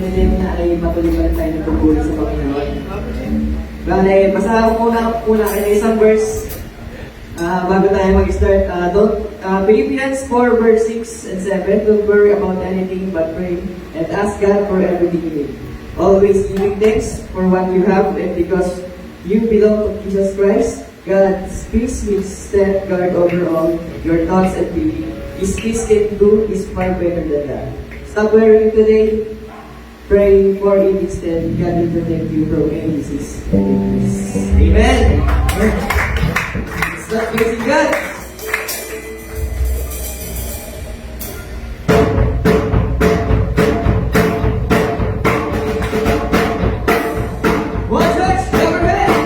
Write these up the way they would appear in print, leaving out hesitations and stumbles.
positive na ay patuloy pa rin tayo nagpupulong sa Panginoon. Bale, basahan ko muna kayo isang verse bago tayo mag-start. Philippians 4 verse 6 and 7, don't worry about anything but pray and ask God for everything you need. Always giving thanks for what you have, and because you belong to Jesus Christ, God's peace will stand guard over all your thoughts and feelings. His peace can do is far better than that. Stop worrying today. Pray for it instead. God will protect you from any disease and illness. Amen. Stop praising God. One touch, never ready.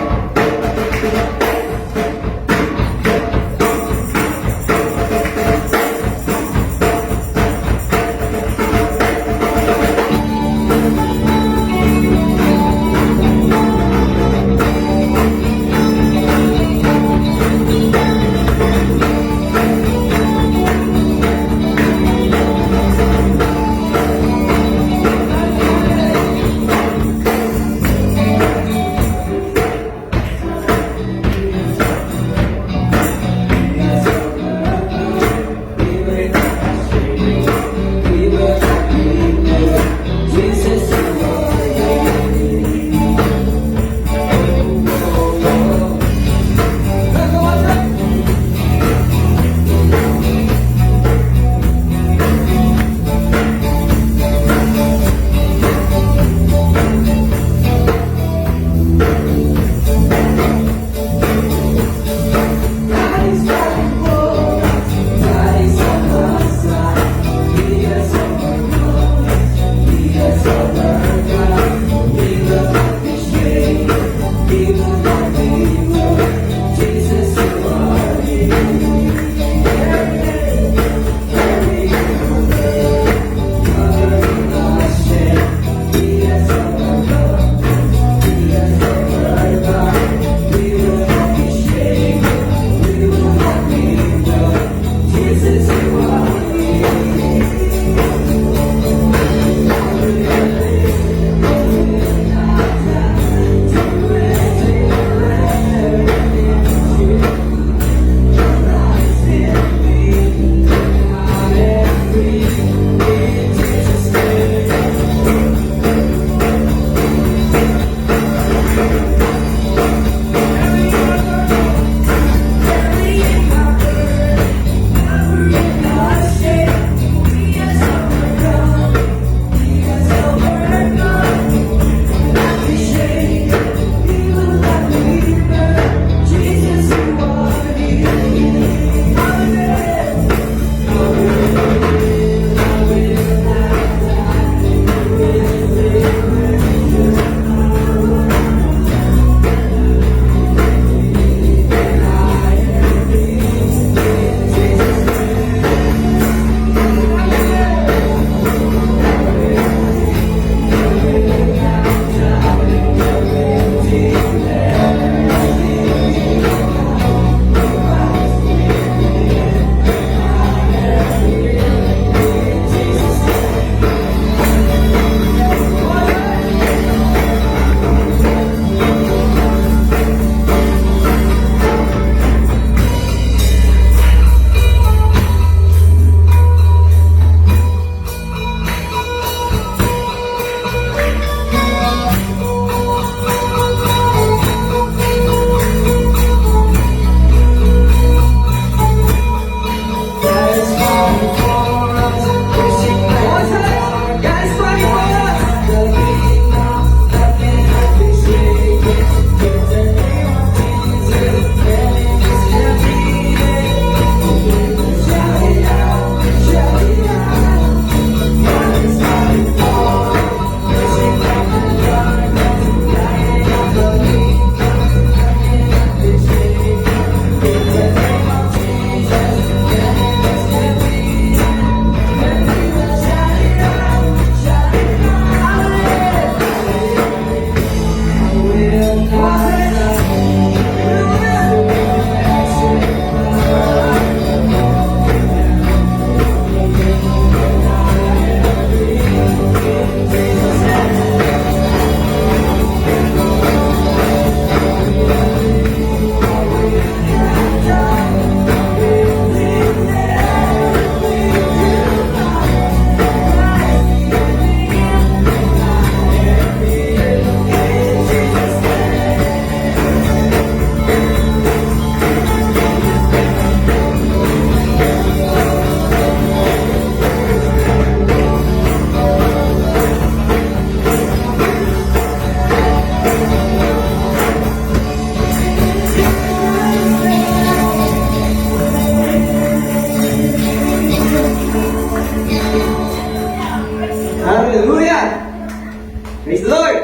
Praise the Lord!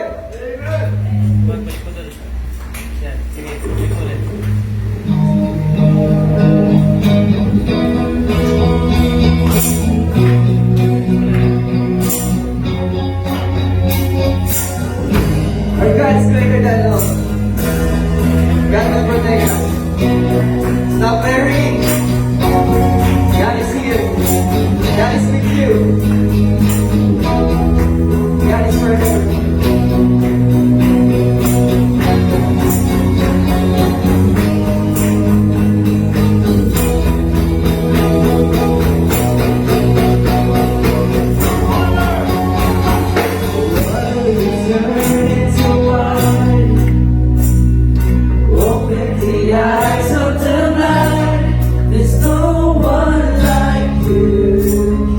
Magbalik ko doon. Yan, sige, balik ko ulit. Our God is greater than all. God will protect us. Stop worrying. God is here. God is with you. God is forever. Open the eyes of the blind. There's no one like you.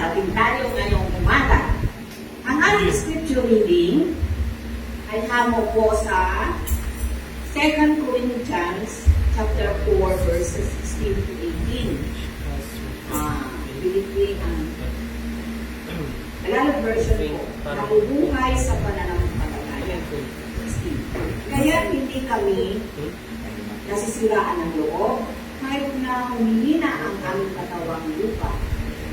darating tayo ngayong umaga. Ang ating scripture reading ay hamo po sa 2 Corinthians chapter 4 verses 16 to 18. Pilipin ang Tagalog version po, nabubuhay sa pananampalataya. 16. Kaya hindi kami nasisiraan ng loob, kahit na humihina ang aming katawang lupa.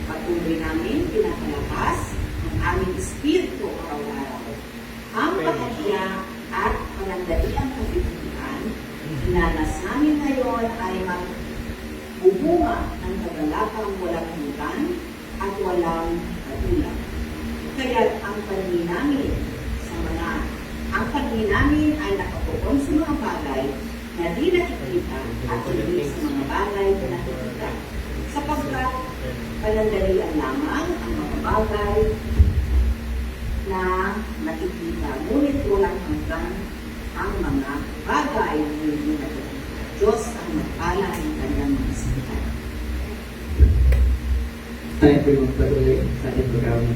Patuloy namin pinapalakas ang aming espiritu araw-araw. Ang pagkakya at panandaliang kabutihan, dinanas namin ngayon ay magbubunga ng kagalakang walang hanggan at walang katulad. Kaya ang paningin namin ay nakatuon sa mga bagay na di nakikita at hindi sa mga bagay na nakikita. Sapagkat panandalian lamang ang mga bagay na nakikita, ngunit walang hanggan ang mga bagay na hindi nakikita. Diyos ang magpala ng kanyang mga salita. Tayo po yung magpatuloy sa ating programa.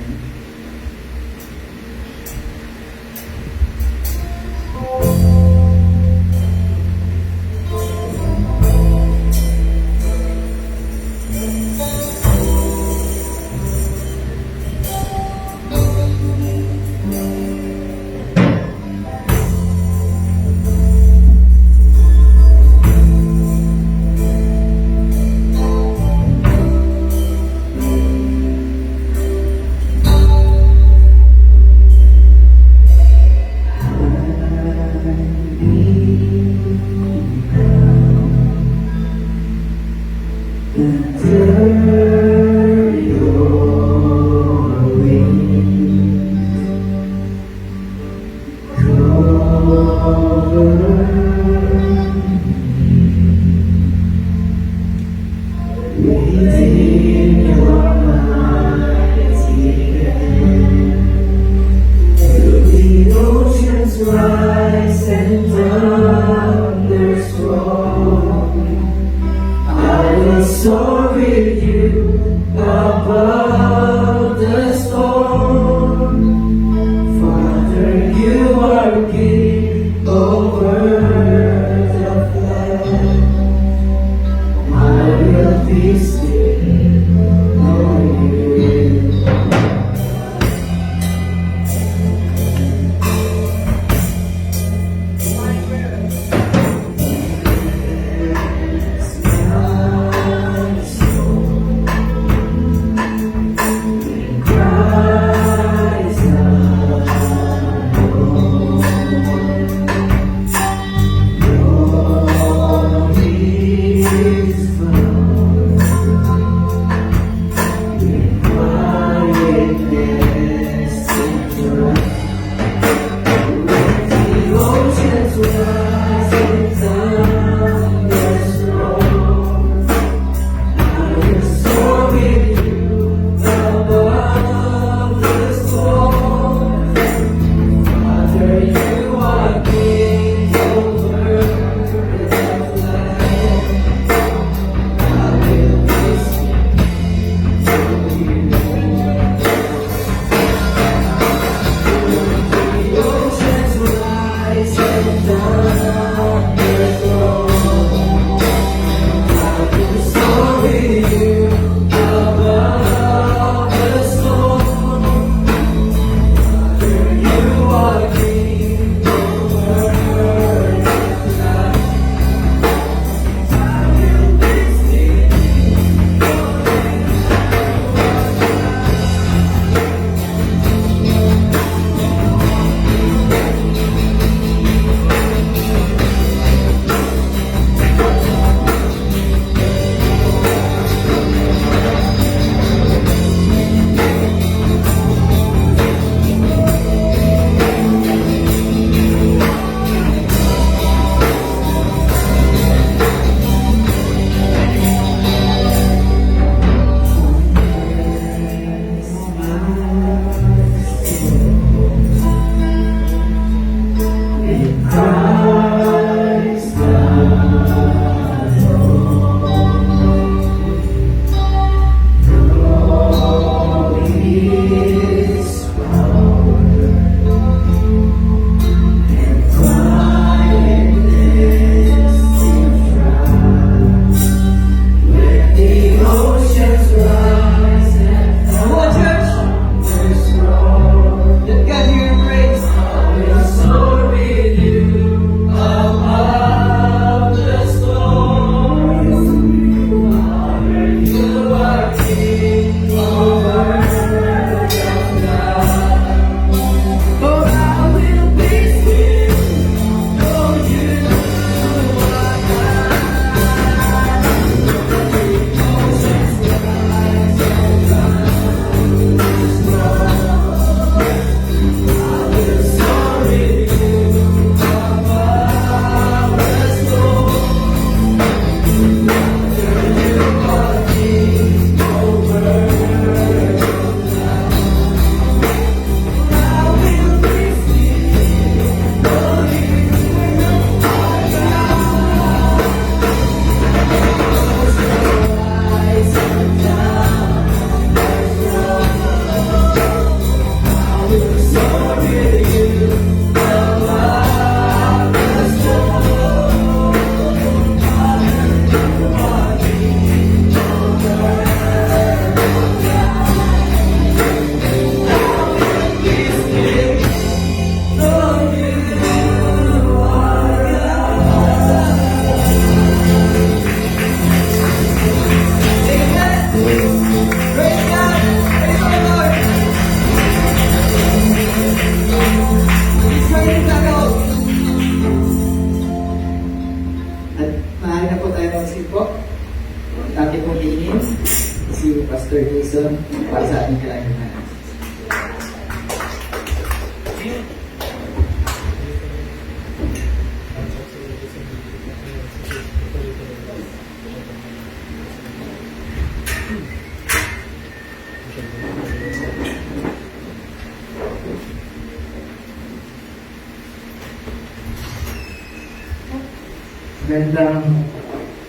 tayo na.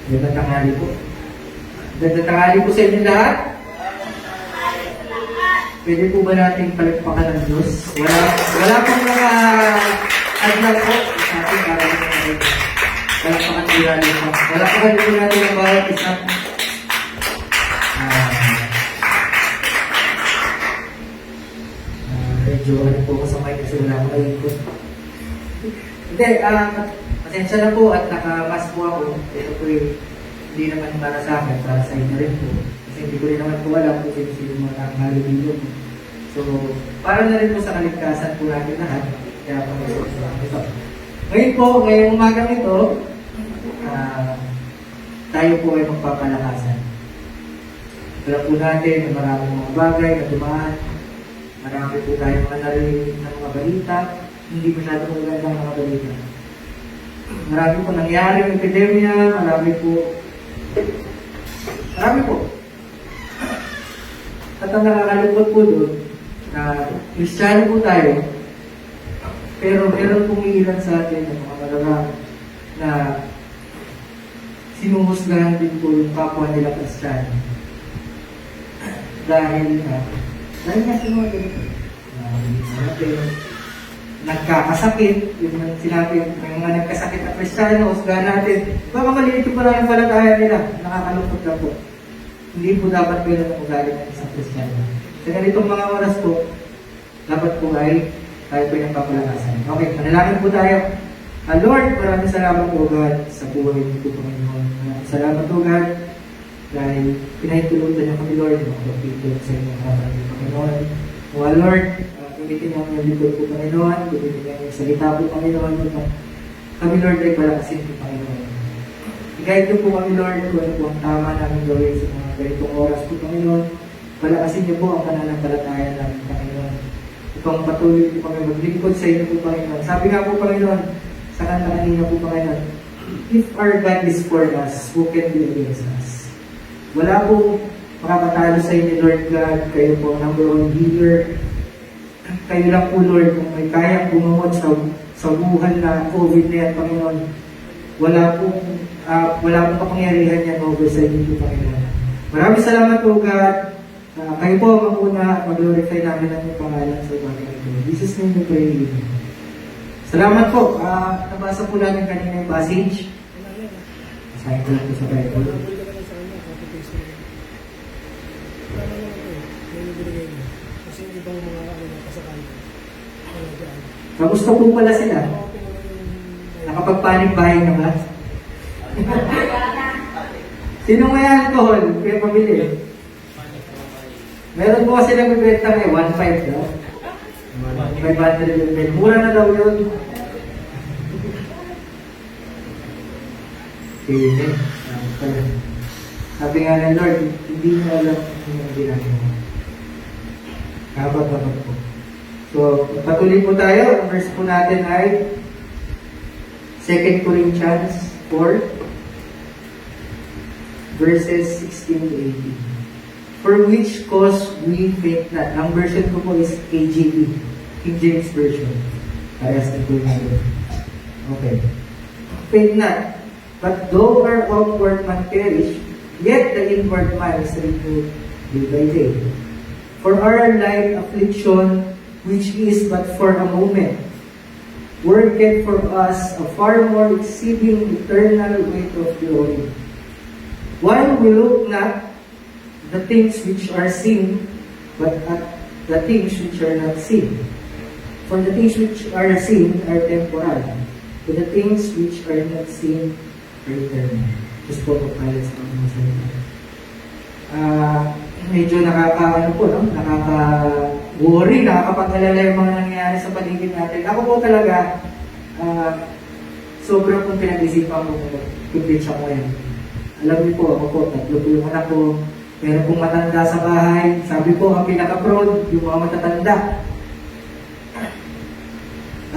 Gandang tanghali po. Gandang tanghali po sa inyo lahat. Pwede po ba nating palagpakan ng Diyos? Wala pong mga adlang po sa ating para palagpakan po natin po. Wala po po natin ang bawat isa. Medyo ano po kasama kasi wala ko nag-ikot. Hindi, pasensya na po at nakamas po ako. Ito po hindi naman para sa akin, para sa inyo rin po. Kasi hindi ko rin naman po alam kung sino mga nakakalibilo po. So, para na rin po sa kaligtasan po natin lahat. Kaya po ito. Ngayon po, ngayong umagang ito, tayo po ay magpapalakasan. Alam po natin na maraming mga bagay na dumaan. Marami po tayong mga narinig ng mga balita. Hindi masyadong magandang mga balita. Marami po nangyari ng epidemya, marami po. At ang nakakalungkot po doon, na Kristiyano po tayo, pero meron pong ilan sa atin ng mga malarang na sinuhusgahan din po yung kapwa nila Kristiyano. Dahil nga sinuhusgahan nagkakasakit, yung sinabi, may mga nagkasakit na Kristiyano, husgahan natin. Baka maliit yung pananampalataya nila, nakakalungkot lang po. Hindi po dapat gano'n ang ugali ng isang Kristiyano. Sa ganitong mga oras po, dapat po ay tayo po yung papalakasan. Okay, manalangin po tayo. Lord, maraming salamat po God sa buhay niyo po Panginoon. Maraming salamat po God dahil pinahintulutan niyo kami Lord, makapagpipilog sa inyong kapatid Panginoon. Lord, gamitin niyo ang likod po Panginoon, gamitin niyo ang salita po Panginoon. Kami Lord ay palakasin po Panginoon. I-guide niyo po kami Lord kung ano po ang tama namin gawin sa mga ganitong oras po Panginoon. Palakasin niyo po ang pananampalataya namin Panginoon. Itong patuloy po kami maglingkod sa inyo po Panginoon. Sabi nga po Panginoon, sa kanta kanina po Panginoon, if our God is for us, who can be against us? Wala po makakatalo sa inyo Lord God. Kayo po ang number one healer. Kayo lang po Lord kung may kayang bumawat sa buhan na COVID na yan Panginoon. Wala pong kapangyarihan yan over sa inyo Panginoon. Maraming salamat po God. Kayo po ang una mag-glorify namin ang inyong pangalan sa bagay ito. In Jesus' name we pray. Salamat po. Nabasa po namin kanina yung passage. Basahin ko lang po sa Bible. Kamusta po pala sila? Nakapagpanig bahay na ba? Sino may alcohol? Kaya pabili. Meron po kasi nagbibenta ngayon, 1.5 daw. 500 mura na daw yun. Sabi nga ng Lord, hindi niya alam yung ginagawa. Kapag po. So, patuloy po tayo. Ang verse po natin ay 2 Corinthians 4 verses 16 to 18. For which cause we faint not. Ang version ko po is KJV, King James Version. Parehas na po natin. Okay. Faint not. But though our outward man perish, yet the inward man is renewed day by day. For our light affliction, which is but for a moment, worketh for us a far more exceeding eternal weight of glory. While we look not the things which are seen, but at the things which are not seen. For the things which are seen are temporal, but the things which are not seen are eternal. Just po pagpalit sa mga salita. Medyo nakaka-worry, nakakapag-alala yung mga nangyayari sa paligid natin. Ako po talaga, sobrang kong pinag-isipan ko kung preach ako yan. Alam niyo po, ako po, 3 po yung anak ko, Pero kung matanda sa bahay, sabi ko, ang pinaka-prone, yung mga matatanda.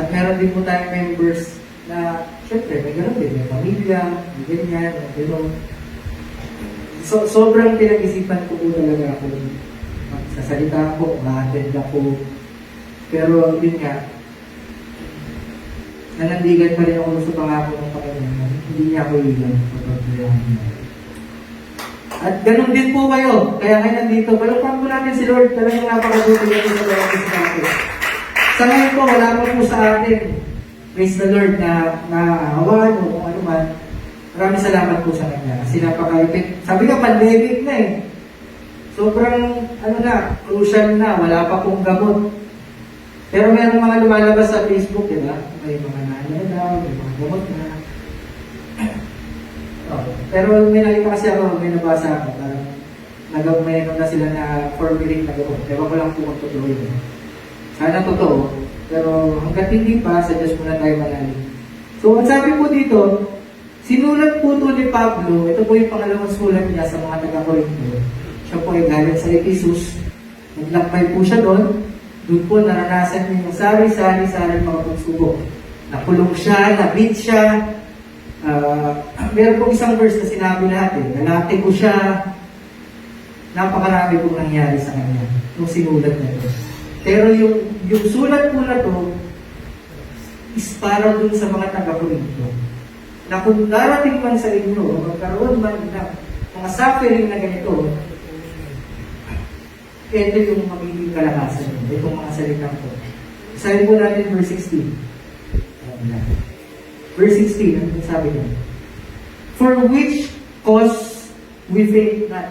At meron din po tayong members na, syempre, may gano'n din, may pamilya, may ganyan, may gano'n. So, sobrang pinag-isipan ko po talaga ako. Magsasalita ako, ma-attend ako. Pero, yun nga, nanandigan pa rin ako sa pangako ng Panginoon. Hindi niya ako ilan. At ganun din po kayo. Kaya kayo nandito. Palukpan po natin si Lord. Talagang napakabuti niya sa mga sa atin. Sa ngayon po, wala po sa atin. Praise the Lord na naahawan o kung ano man. Maraming salamat po sa Kanya. Kasi napaka-effect. Sabi nga, pandemic na eh. Sobrang, crucial na. Wala pa pong gamot. Pero mayroong mga lumalabas sa Facebook, di ba? May mga nanay may mga gamot na. Pero may nakita kasi ako, may nabasa ako. Parang mayroon na sila na formulate na gamot. Ewan ko lang po kung totoo yun. Sana totoo. Pero hanggat hindi pa, sa Diyos muna tayo manalig. So, ang sabi po dito, sinulat po ito ni Pablo, ito po yung pangalawang sulat niya sa mga taga-Corinto. Siya po ay galing sa Ephesus. Naglakbay po siya doon. Doon po naranasan niya yung sari-sari mga pagsubok. Nakulong siya, nabit siya. Meron po isang verse na sinabi natin, nalati ko siya. Napakarami pong nangyari sa kanya nung sinulat na ito. Pero yung sulat po na ito is para dun sa mga taga-Corinto. Na kung darating man sa inyo, magkaroon man ng mga suffering na ganito, ito yung magiging kalakasan nyo. Itong mga salitang po. Sabi po natin verse 16. Verse 16, ano sabi niya? For which cause we faint not.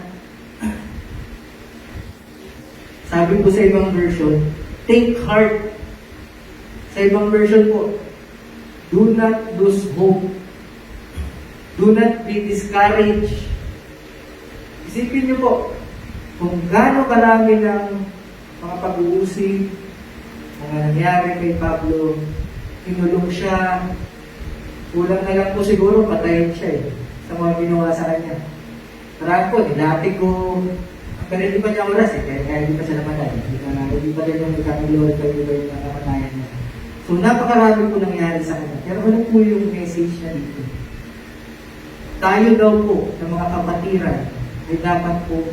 Sabi po sa ibang version, take heart. Sa ibang version po, do not lose hope. Do not be discouraged. Isipin niyo po, kung gaano karami ng mga pag-uusig, mga nangyari kay Pablo, kinulong siya, kulang na lang po siguro, patayin siya sa mga ginawa sa kanya. Marami po, nilapit ko, pero hindi pa niya oras kaya hindi pa siya namatay. Hindi pa rin yung ikakulor, kaya hindi pa yung namatayan niya. So, napakarami po nangyari sa kanya. Pero ano po yung message niya dito? Tayo daw po, ng mga kapatiran, ay dapat po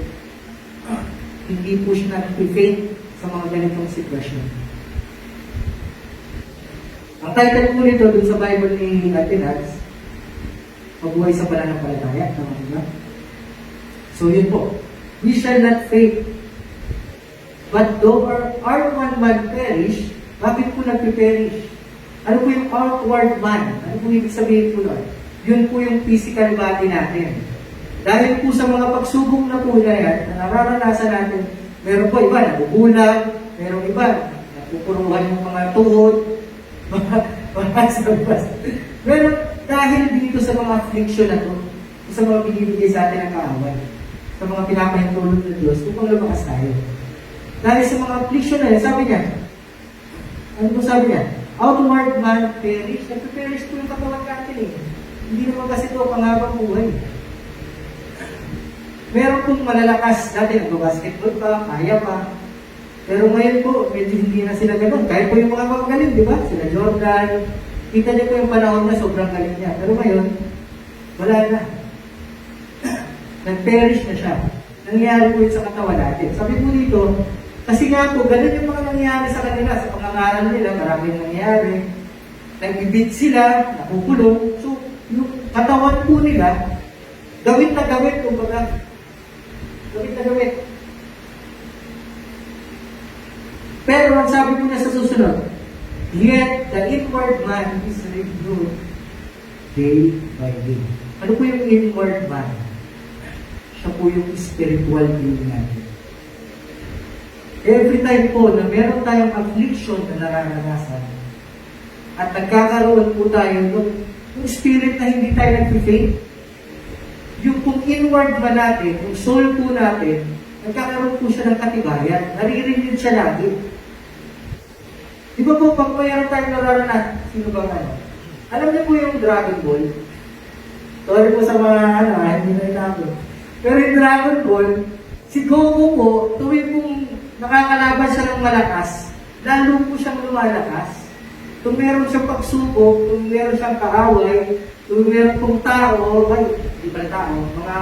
hindi po siya nag-faint sa mga ganitong sitwasyon. Ang title po nito dun sa Bible ni Atenas, Mabuhay sa Pananampalataya. Tama ba? So yun po. We shall not faint. But though our one man perish, bakit po nag-perish? Ano po yung outward man? Ano po ibig sabihin po nun? Yun po yung physical body natin. Dahil po sa mga pagsubok na po na yan, na nararanasan natin, meron po iba nabubulag, meron iba napupuruhan yung mga tuhod, mga sabas. Pero dahil dito sa mga affliction na to, sa mga binibigay sa atin ng kaaway, sa mga pinapahintulot ng Diyos, upang lumakas tayo. Dahil sa mga affliction na yan, sabi niya, ano po sabi niya? Outward man perish. Nagpe-perish po yung katawan natin eh. Hindi naman kasi ito panghabang buhay. Meron pong malalakas dati, nag-basketball pa, kaya pa. Pero ngayon po, medyo hindi na sila ganun. Kahit po yung mga magaling, di ba? Sila Jordan. Kita niyo po yung panahon na sobrang galing niya. Pero ngayon, wala na. Nag-perish na siya. Nangyayari po yun sa katawan natin. Sabi po dito, kasi nga po, ganun yung mga nangyayari sa kanila. Sa pangangaral nila, maraming nangyayari. Nag-beat sila, nakukulong. So, yung katawan po nila, gawin na gawin, kumbaga. Gawin na gawin. Pero ang sabi po niya sa susunod, yet the inward man is renewed day by day. Ano po yung inward man? Siya po yung spiritual being natin. Every time po na meron tayong affliction na nararanasan at nagkakaroon po tayo ng spirit na hindi tayo nag-faith, yung kung inward man natin, yung soul po natin, nagkakaroon po siya ng katibayan. Naririnig siya lagi. Di ba po, pag mayroon tayong nararanasan, sino ba ano? Alam niyo po yung Dragon Ball? Sorry po sa mga hindi na inabot. Pero yung Dragon Ball, Si Goku po, tuwing pong nakakalaban siya ng malakas, lalo po siyang lumalakas. Kung meron siyang pagsubok, kung meron siyang kaaway, kung meron pong tao, di ba tao, mga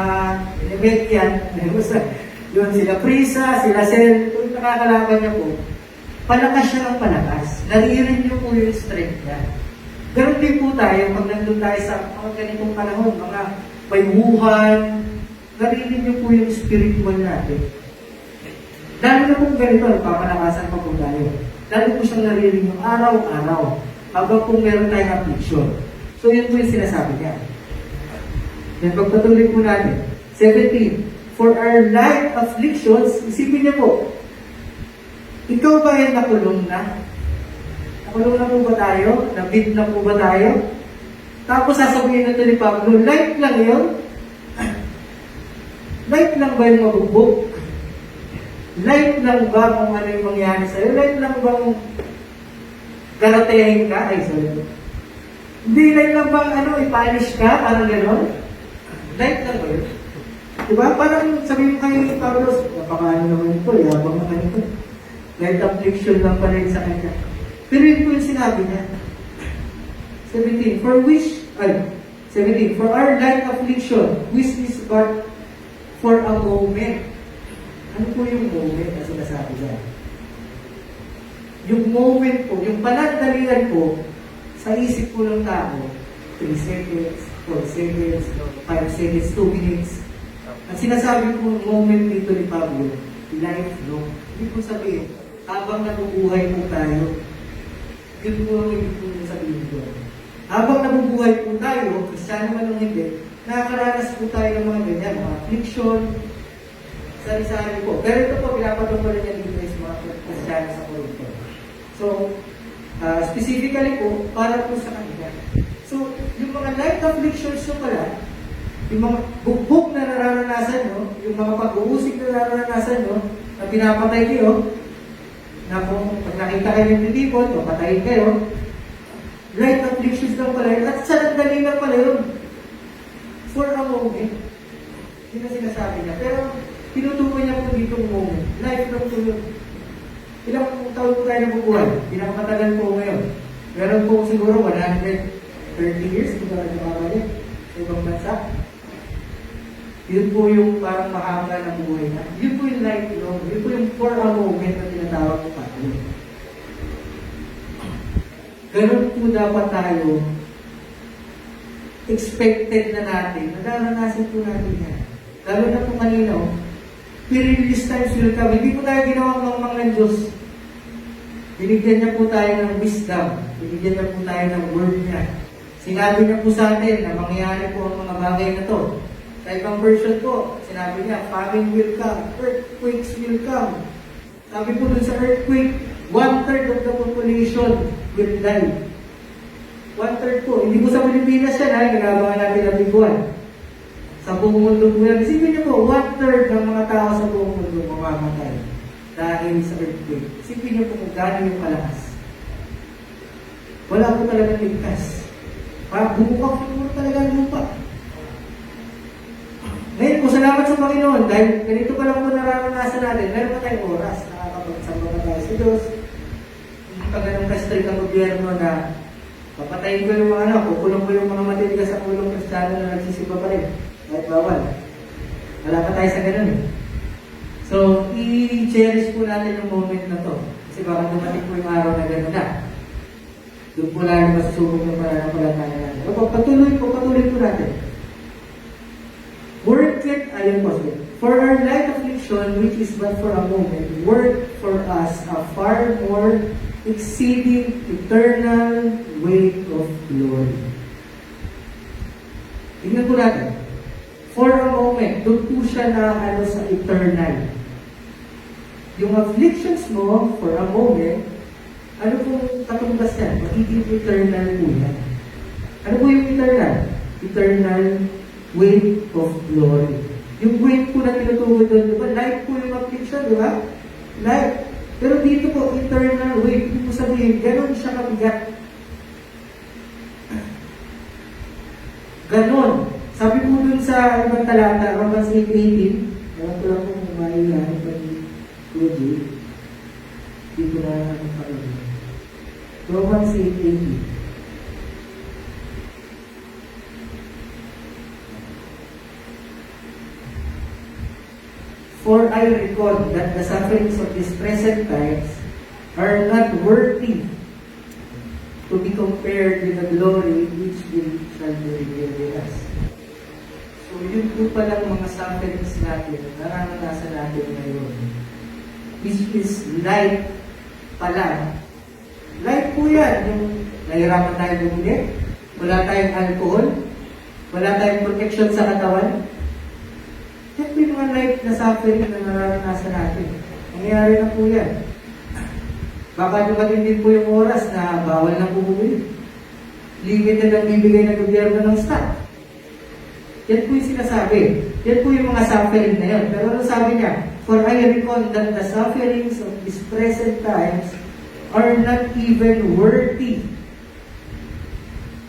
element yan, yun sila Prisa, sila Cell, kung nakakalaban niya po, palakas siya ng palakas. Naririn niyo po yung strength niya. Ganon din po tayo, pag nandun tayo sa mga ganitong panahon, mga bayuhan, naririn niyo po yung spiritual natin. Lalo na po ganito, papalakasan pa po tayo. Lalo po siyang naririn yung araw-araw, habang po meron tayong affliction. So yun po yung sinasabi niya. Then pagpatuloy po natin. 17. For our light afflictions, isipin niyo po, ikaw ba ay nakulong na? Nakulong na po ba tayo? Nabid na po ba tayo? Tapos sasabihin na ito ni Pablo, light lang yun? Light lang ba yung mabugbog? Light lang ba kung ano yung mangyari sa'yo? Light lang ba kung garatehin ka? Ay, sorry. Hindi light lang ba ipanish ka? Parang gano'n? Light lang ba yun? Diba? Parang sabihin kayo ni Pablo, napakaano naman ito, yabang naman ito. Light affliction lang pala yun sa kanya. Pero yun po yung sinabi niya. 17. For our light affliction, which is but for a moment. Ano po yung moment na sinasabi niya? Yung moment po, yung panandalian po, sa isip po ng tao, 3 seconds, 4 seconds, 5 seconds, 2 minutes. Ang sinasabi po moment dito ni Pablo, life long. Hindi po sabihin, habang nabubuhay po tayo, yun po ang ibig po sabihin ko. Habang nabubuhay po tayo, Kristiyano man o hindi, nakakaranas po tayo ng mga ganyan, mga affliction, sari-sari po. Pero ito po, pinapatungkol niya dito sa mga Kristiyano sa Corinto. So, specifically po, para po sa kanila. So, yung mga light afflictions nyo pala, yung mga bugbog na nararanasan nyo, yung mga pag-uusig na nararanasan nyo, na pinapatay kayo, na kung pag nakita kayo ng titipon, papatayin kayo, light afflictions lang pala yun, at sa nagdali lang pala yun. For a moment. Yun ang sinasabi niya. Pero, tinutukoy niya po dito ang moment. Life lang po yun. Ilang taon po tayo nabubuhay? Pinakamatagal po ngayon. Meron po siguro 130 years, kung ba nagkakabalik, sa ibang bansa. Yun po yung parang mahaba ng buhay na. Yun po yung life long. Yun po yung for a moment na tinatawag ko pa. Ganun po dapat tayo expected na natin. Nadaranasan po natin yan. Lalo na po kanina, perilous times will come. Hindi po tayo ginawang mangmang ng Diyos. Binigyan niya po tayo ng wisdom. Binigyan niya po tayo ng word niya. Sinabi niya po sa atin na mangyayari po ang mga bagay na to. Sa ibang version po, sinabi niya, famine will come, earthquakes will come. Sabi po dun sa earthquake, 1/3 of the population will die. 1/3 po. Hindi po sa Pilipinas yan, nagabangan natin ang biguan. Sa buong mundo po yan. Isipin niyo po, 1/3 ng mga tao sa buong mundo mamamatay dahil sa earthquake. Isipin niyo po kung gano'n yung kalakas. Wala po talagang ligtas. Bumukak po talaga ang lupa. Ngayon po, salamat sa Panginoon dahil ganito pa lang po nararanasan natin. Meron pa tayong oras, nakakapagsamba pa tayo sa Diyos. Hindi pa ganun ka-strict ang gobyerno na papatayin ko yung mga kukulong ko yung mga matitigas sa kulong Kristiyano na nagsisipa pa rin. Kahit bawal. Wala pa tayo sa ganun eh. So, i-cherish po natin yung moment na to. Kasi baka dumating po yung araw na gano'n na. Doon po lang masusubok ng pananampalataya natin. Patuloy po natin. Work it, ayun po, for our light affliction, which is but for a moment, work for us a far more exceeding eternal weight of glory. Tingnan po natin. For a moment, doon po siya na sa eternal. Yung afflictions mo, for a moment, ano pong katumbas yan? Magiging eternal po yan. Ano po yung eternal? Eternal weight of glory. Yung weight po na tinutukoy doon, diba? Life po yung affliction, di ba? Life. Pero dito po, eternal weight. Hindi po sabihin, gano'n siya kabigat. Ganon. Sabi po dun sa ibang talata, Romans 8:18, ewan ko lang kung may legit. Hindi ko na palagay. Romans 8:18. For I record that the sufferings of these present times are not worthy to be compared with the glory which shall be revealed in us. So yun po palang mga sufferings natin, nararanasan natin ngayon, which is life pala. Life po yan, yung nahirapan tayo bumili, wala tayong alcohol, wala tayong protection sa katawan. Yan po yung mga life na suffering na nararanasan natin. Nangyayari na po yan. Baka dumating din po yung oras na bawal na po bumili. Limit na lang bibigay ng gobyerno ng stock. Yan po yung sinasabi. Yan po yung mga suffering na yun. Pero ano sabi niya? For I reckon that the sufferings of these present times are not even worthy.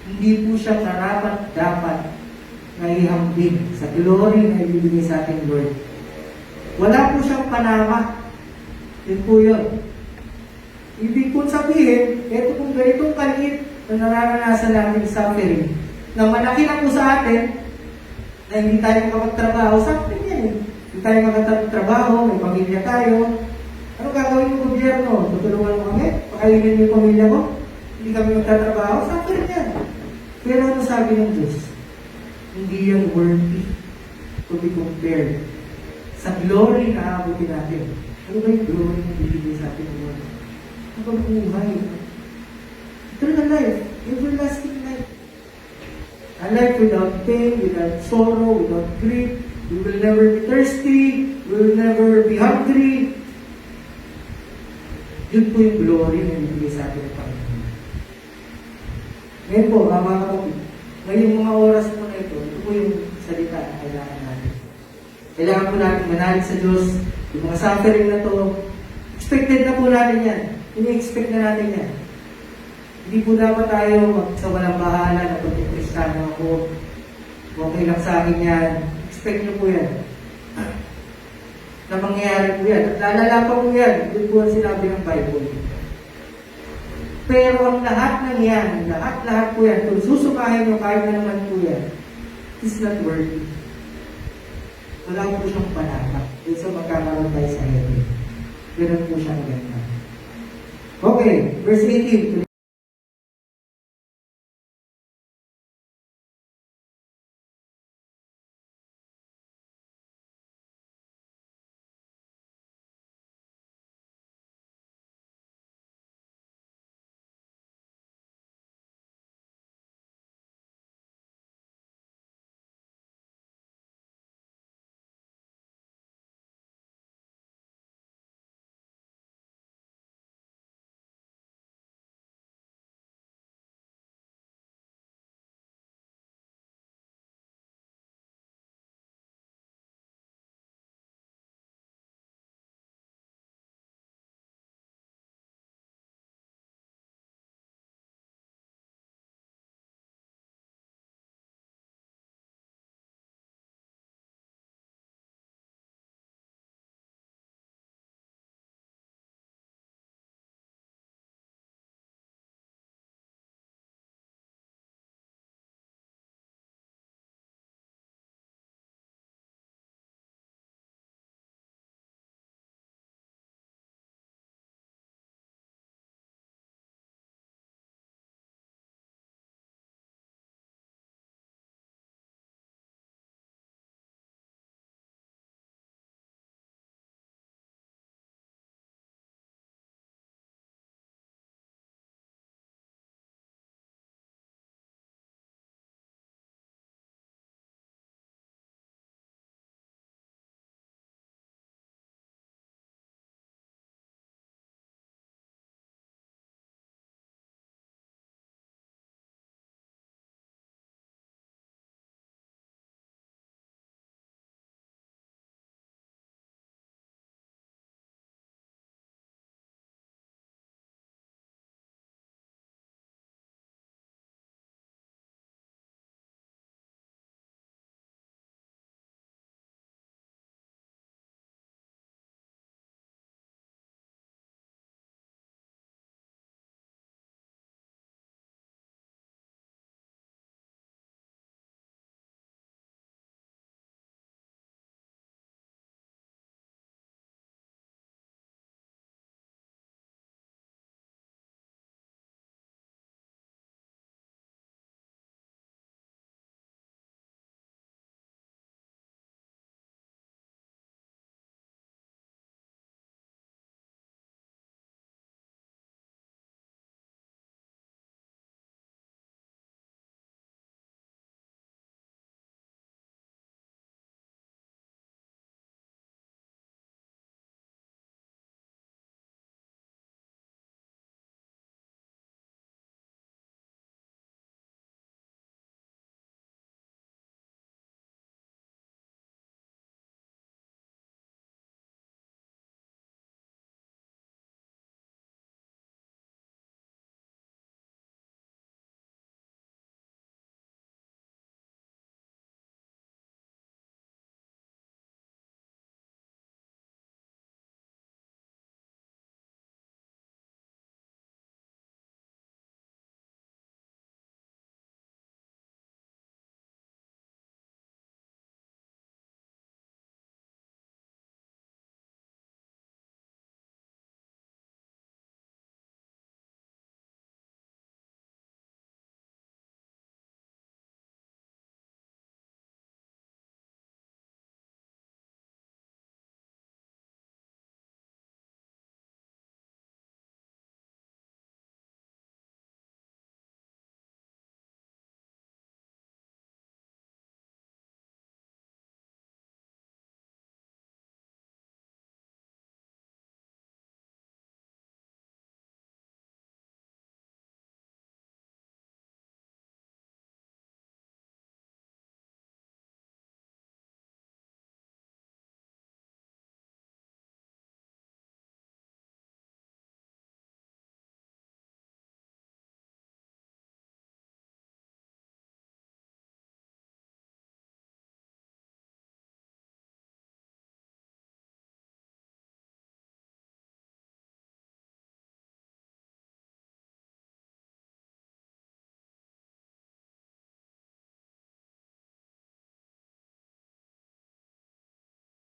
Hindi po siya karapat-dapat na ihambing sa glory na ibibigay sa ating Lord. Wala po siyang panama. Yun po yun. Ibig kong sabihin, ito kung ganitong kaliit na nararanasan natin suffering, na malaki na po sa atin, na hindi tayo makapagtrabaho, sa atin yan eh. Hindi tayo makapagtrabaho, may pamilya tayo. Ano gagawin ng gobyerno? Tutulungan mo kami? Pakainin yung pamilya ko? Hindi kami magtatrabaho? Suffering yan. Pero ano sabi ng Diyos? Hindi yan worthy to be compared sa glory na abutin natin. Ano ba yung glory na bibigay sa atin ng Lord? Ano ba buhay? Eternal life, everlasting life. A life without pain, without sorrow, without grief. We will never be thirsty. We will never be hungry. Yun po yung glory na bibigay sa atin ng Panginoon. Ngayon po, mga kapatid, ngayong mga oras po na ito po yung salita na kailangan natin. Kailangan po natin manalig sa Diyos. Yung mga suffering na to, expected na po natin yan. Ini-expect na natin yan. Hindi po dapat tayo sa walang bahala na pagkikristano ako. Okay lang sa akin yan. Expect nyo po yan. Na mangyayari po yan. At lalala pa po yan. Doon po ang sinabi ng Bible. Pero ang lahat ng yan, lahat po yan, kung susukahin nyo kahit na naman po yan, is not worthy. Wala po siyang panata. Doon sa magkakaroon tayo sa heaven. Ganun po siya maganda. Okay, verse 18.